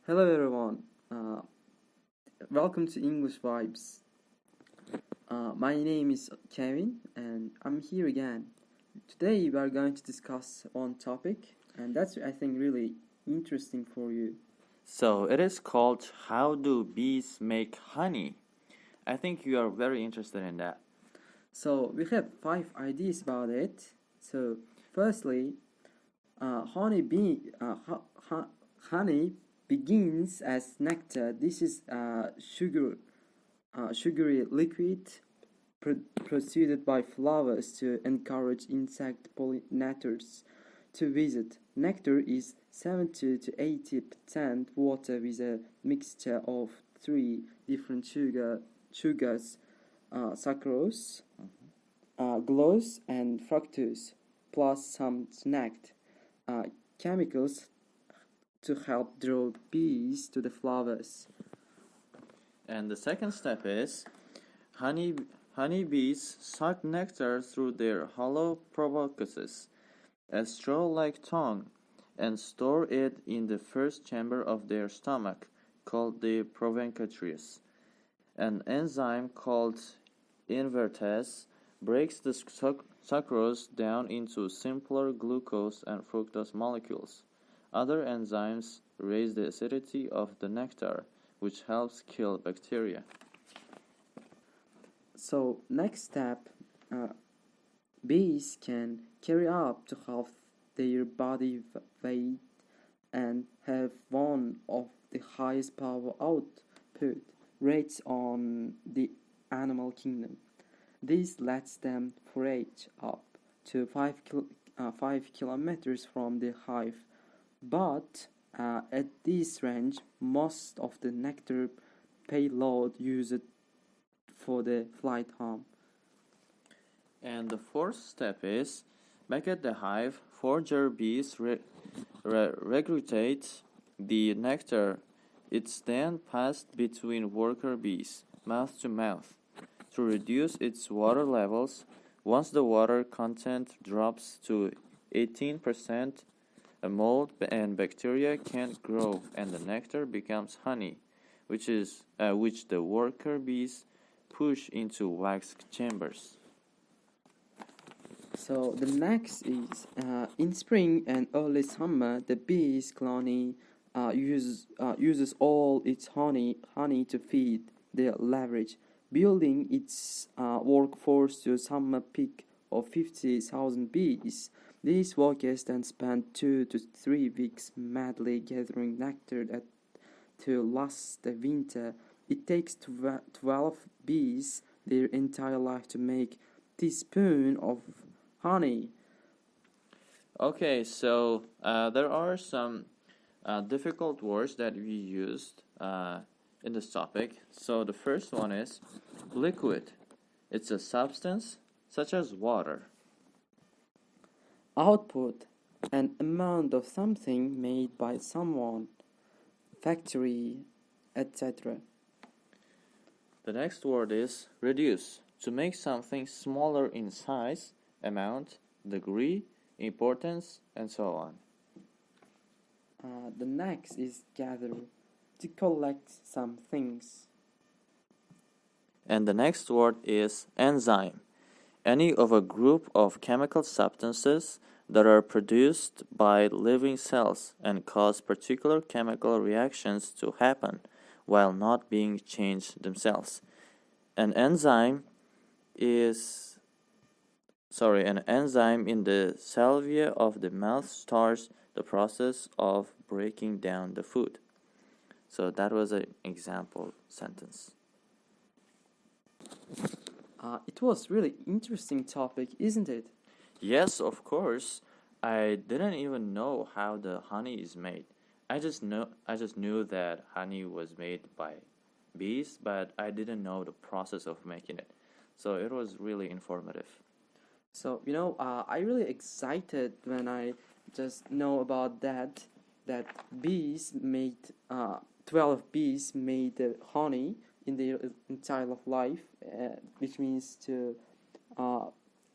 Hello everyone. Welcome to English Vibes. My name is Kevin and I'm here again. Today we are going to discuss one topic and that's I think really interesting for you. So it is called How Do Bees Make Honey? I think you are very interested in that. So we have 5 ideas about it. So firstly, honey honey begins as nectar. This is sugary liquid proceeded by flowers to encourage insect pollinators to visit. Nectar is 70 to 80% water with a mixture of three different sugars, sucrose, glucose, and fructose, plus some snacked chemicals to help draw bees to the flowers. And the second step is honeybees suck nectar through their hollow proboscis, a straw-like tongue, and store it in the first chamber of their stomach, called the provencatrice. An enzyme called invertase breaks the sucrose down into simpler glucose and fructose molecules. Other enzymes raise the acidity of the nectar, which helps kill bacteria. So next step, bees can carry up to half their body weight and have one of the highest power output rates on the animal kingdom. This lets them forage up to 5 kilometers from the hive, but at this range, most of the nectar payload used for the flight home. And the fourth step is, back at the hive, forager bees regurgitate the nectar. It's then passed between worker bees, mouth to mouth, to reduce its water levels. Once the water content drops to 18%, a mold and bacteria can't grow, and the nectar becomes honey, which the worker bees push into wax chambers. So the next is in spring and early summer, the bees colony uses all its honey to feed their larvae, building its workforce to a summer peak of 50,000 bees. These workers then spend 2 to 3 weeks madly gathering nectar to last the winter. It takes 12 bees their entire life to make teaspoon of honey. Okay, so there are some difficult words that we used in this topic. So the first one is liquid. It's a substance such as water. Output, an amount of something made by someone, factory, etc. The next word is reduce. To make something smaller in size, amount, degree, importance, and so on. The next is gather, to collect some things. And the next word is enzyme. Any of a group of chemical substances that are produced by living cells and cause particular chemical reactions to happen while not being changed themselves. An enzyme in the salvia of the mouth starts the process of breaking down the food. So that was an example sentence. It was really interesting topic, isn't it? Yes, of course. I didn't even know how the honey is made. I just knew that honey was made by bees, but I didn't know the process of making it. So it was really informative. So I really excited when I just know about that bees made 12 bees made the honey in their entire life, which means to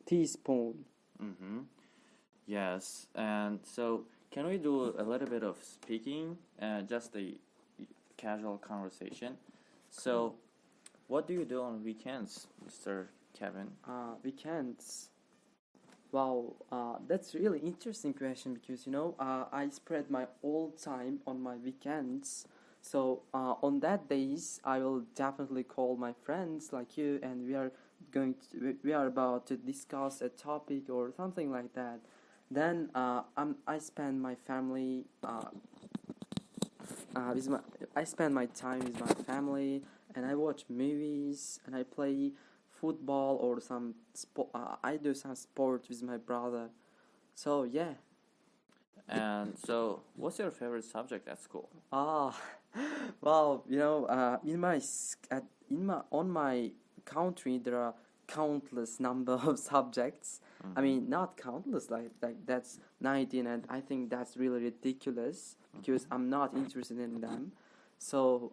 teaspoon. Mm-hmm. Yes, and so can we do a little bit of speaking? Just a casual conversation. So, what do you do on weekends, Mr. Kevin? Weekends. Wow, that's really interesting question because I spread my all time on my weekends. So on that days, I will definitely call my friends like you, and we are about to discuss a topic or something like that. Then I spend my family with my I spend my time with my family, and I watch movies, and I play football or some sport. I do some sport with my brother. So yeah. And so, what's your favorite subject at school? Ah, well, in my on my country there are countless number of subjects. I mean, not countless, like that's 19, and I think that's really ridiculous because I'm not interested in them. So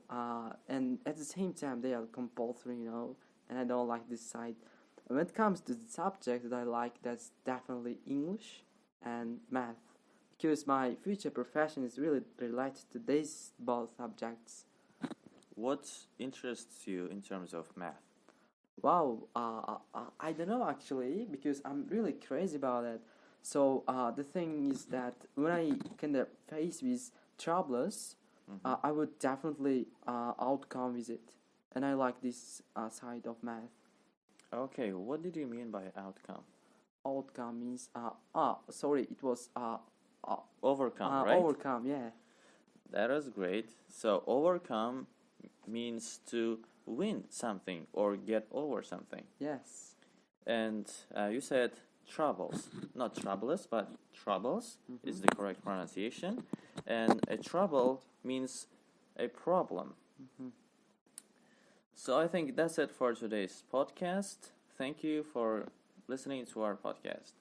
and at the same time they are compulsory, and I don't like this side. When it comes to the subject that I like, that's definitely English and math because my future profession is really related to these both subjects. What interests you in terms of math? Wow, I don't know actually because I'm really crazy about it. So the thing is that when I kind of face with troubles, I would definitely outcome with it, and I like this side of math. Okay, what did you mean by outcome? Outcome means sorry, it was Overcome, right? overcome. Yeah. That is great. So, overcome means to win something or get over something. Yes. And you said troubles, not troubles, but troubles is the correct pronunciation. And a trouble means a problem. So I think that's it for today's podcast. Thank you for listening to our podcast.